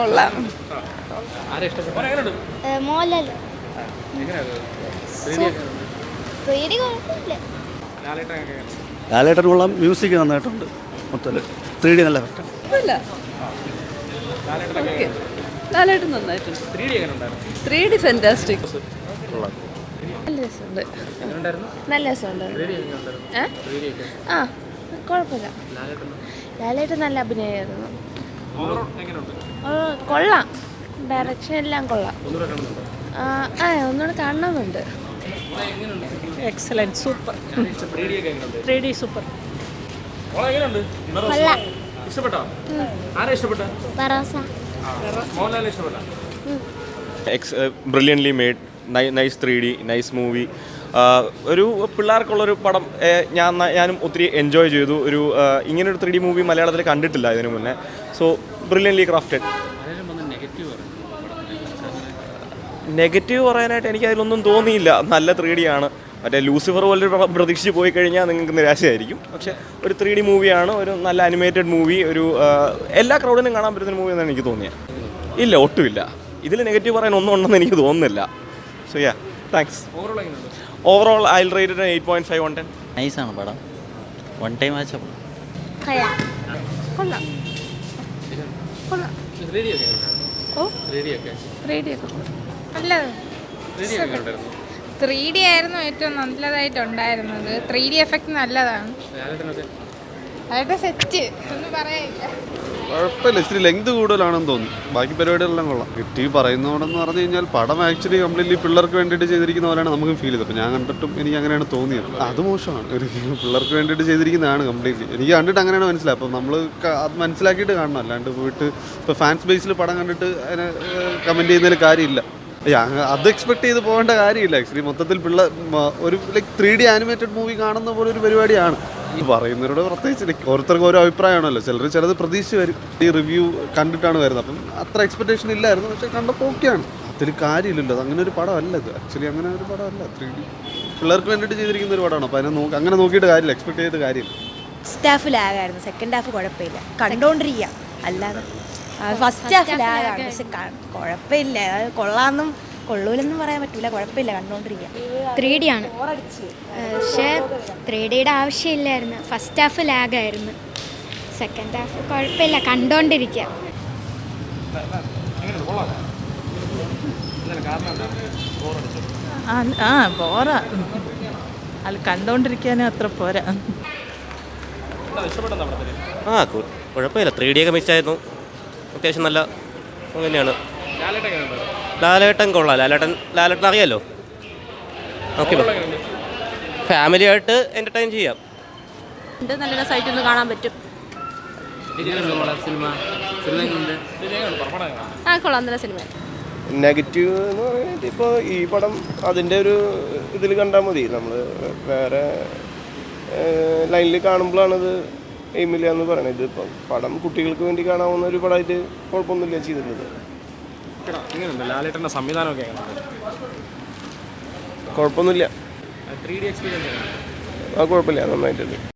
കൊള്ളാം. മോഹൻലാൽ പേടി കുഴപ്പമില്ല. ലാലേട്ടൻ കൊള്ളാം. മ്യൂസിക് നന്നായിട്ടുണ്ട്. മൊത്തത്തിൽ 3D നല്ല എഫക്റ്റാണ്. ലാലേട്ടൻ നന്നായിട്ടുണ്ട്. 3D fantastic. നല്ല രസമുണ്ട്. നല്ല രസമുണ്ട്. ആ കുഴപ്പമില്ല. ലാലേട്ടൻ നല്ല അഭിനയമായിരുന്നു. കൊള്ളാം. ഡയറക്ഷൻ എല്ലാം കൊള്ളാം. ഒന്നുകൂടെ കാണണമെന്നുണ്ട്. Excellent. Super. 3D super. Brilliantly made, nice 3D, nice movie. ഒരു പിള്ളേർക്കുള്ളൊരു പടം. ഞാനും ഒത്തിരി എൻജോയ് ചെയ്തു. ഇങ്ങനൊരു 3D മൂവി മലയാളത്തിൽ കണ്ടിട്ടില്ല ഇതിനു മുന്നേ. So brilliantly crafted. നെഗറ്റീവ് പറയാനായിട്ട് എനിക്ക് അതിലൊന്നും തോന്നിയില്ല. നല്ല 3D ആണ്. മറ്റേ ലൂസിഫർ പോലൊരു പ്രതീക്ഷിച്ച് പോയി കഴിഞ്ഞാൽ നിങ്ങൾക്ക് നിരാശയായിരിക്കും. പക്ഷേ ഒരു 3D മൂവിയാണ്. ഒരു നല്ല അനിമേറ്റഡ് മൂവി. എല്ലാ ക്രൗഡിനും കാണാൻ പറ്റുന്ന മൂവി എന്നാണ് എനിക്ക് തോന്നിയത്. ഇല്ല, ഒട്ടുമില്ല. ഇതിൽ നെഗറ്റീവ് പറയാൻ ഒന്നും ഉണ്ടെന്ന് എനിക്ക് തോന്നുന്നില്ല. So yeah, thanks. Overall I will rate 8.5 on 10. നൈസാണ് പടം. One time watch. കൊള്ളാം. നല്ലത്. 3D ആയിരുന്നു ഏറ്റവും നല്ലതായിട്ടുണ്ടായിരുന്നത്. 3D എഫക്റ്റ് നല്ലതാണ്. അതൊക്കെ സെറ്റ് ഒന്നും പറയാനില്ല. കുഴപ്പമില്ല. ഇച്ചിരി ലെങ്ത് കൂടുതലാണെന്ന് തോന്നുന്നു. ബാക്കി പരിപാടികളെല്ലാം കൊള്ളാം. കിട്ടി പറയുന്നോടെന്ന് പറഞ്ഞു കഴിഞ്ഞാൽ പടം ആക്ച്വലി കംപ്ലീറ്റ്ലി പിള്ളേർക്ക് വേണ്ടിയിട്ട് ചെയ്തിരിക്കുന്ന പോലെയാണ് നമുക്കും ഫീൽ ചെയ്തത്. അപ്പോൾ ഞാൻ കണ്ടിട്ടും എനിക്ക് അങ്ങനെയാണ് തോന്നിയത്. അത് മോശമാണ്. ഒരു പിള്ളേർക്ക് വേണ്ടിയിട്ട് ചെയ്തിരിക്കുന്നതാണ് കംപ്ലീറ്റ്ലി. എനിക്ക് കണ്ടിട്ട് അങ്ങനെയാണ് മനസ്സിലായത്. അപ്പോൾ നമ്മൾ അത് മനസ്സിലാക്കിയിട്ട് കാണണം. അല്ലാണ്ട് പോയിട്ട് ഇപ്പോൾ ഫാൻസ് ബേസിൽ പടം കണ്ടിട്ട് അതിനെ കമൻറ്റ് ചെയ്യുന്നതിൽ കാര്യമില്ല. അത് എക്സ്പെക്ട് ചെയ്ത് പോകേണ്ട കാര്യമില്ല. ആക്ച്വലി മൊത്തത്തിൽ ഒരു 3D ആനിമേറ്റഡ് മൂവി കാണുന്ന പോലെ ഒരു പരിപാടിയാണ്. പറയുന്നവരോട് പ്രത്യേകിച്ച് ഓരോരുത്തർക്കും ഓരോ അഭിപ്രായമാണല്ലോ. ചിലത് പ്രതീക്ഷിച്ച് വരും. ഈ റിവ്യൂ കണ്ടിട്ടാണ് വരുന്നത്. അപ്പം അത്ര എക്സ്പെക്ടേഷൻ ഇല്ലായിരുന്നു. പക്ഷേ കണ്ടപ്പോൾ ഓക്കെയാണ്. അതിൽ കാര്യമില്ലല്ലോ. അത് അങ്ങനെ ഒരു പടമല്ല. ഇത് ആക്ച്വലി അങ്ങനെ ഒരു പടമല്ല. 3D പിള്ളേർക്ക് വേണ്ടിയിട്ട് ചെയ്തിരിക്കുന്ന ഒരു പടമാണ്. അപ്പോൾ അങ്ങനെ നോക്കിയിട്ട് കാര്യമില്ല. എക്സ്പെക്ട് ചെയ്തിട്ട് കാര്യമില്ല. ഫസ്റ്റ് ഹാഫ് ലാഗായിരുന്നു. സെക്കൻഡ് ഹാഫ് കുഴപ്പമില്ല. കണ്ടോണ്ടിരിക്കുക. അല്ലാതെ ഫസ്റ്റ് ഹാഫ് ലാഗാണ്. പക്ഷെ കുഴപ്പമില്ല. കൊള്ളാമെന്നും കൊള്ളൂലെന്നും പറയാൻ പറ്റില്ല. കുഴപ്പമില്ല. കണ്ടോണ്ടിരിക്കുക. 3D ആണ്. പക്ഷേ 3Dയുടെ ആവശ്യമില്ലായിരുന്നു. ഫസ്റ്റ് ഹാഫ് ലാഗായിരുന്നു. സെക്കൻഡ് ഹാഫ് കുഴപ്പമില്ല. കണ്ടോണ്ടിരിക്കുക. ബോറാ. അത് കണ്ടോണ്ടിരിക്കാനും അത്ര പോരാ. കുഴപ്പമില്ല. 3D ഒക്കെ മിസ്സായിരുന്നു. അത്യാവശ്യം നല്ല തന്നെയാണ്. ലാലേട്ടൻ കൊള്ളാം. ലാലേട്ടൻ അറിയാമല്ലോ. ഓക്കെ, ഫാമിലി ആയിട്ട് എൻ്റർടൈൻ ചെയ്യാം. നല്ല രസമായിട്ട് ഒന്ന് കാണാൻ പറ്റും. കൊള്ളാം. നല്ല സിനിമ. നെഗറ്റീവ് എന്ന് പറയുന്നത് ഇപ്പോൾ ഈ പടം അതിൻ്റെ ഒരു ഇതിൽ കണ്ടാൽ മതി. നമ്മൾ വേറെ ലൈനിൽ കാണുമ്പോഴാണത് എയിമില്ല എന്ന് പറയുന്നത്. ഇതിപ്പം പടം കുട്ടികൾക്ക് വേണ്ടി കാണാവുന്ന ഒരു പടമായിട്ട് കുഴപ്പമൊന്നുമില്ല ചെയ്തിട്ടുള്ളത്. ലാലേട്ടൻ്റെ സംവിധാനമൊക്കെ കുഴപ്പമൊന്നുമില്ല. കുഴപ്പമില്ല, നന്നായിട്ടുണ്ട്.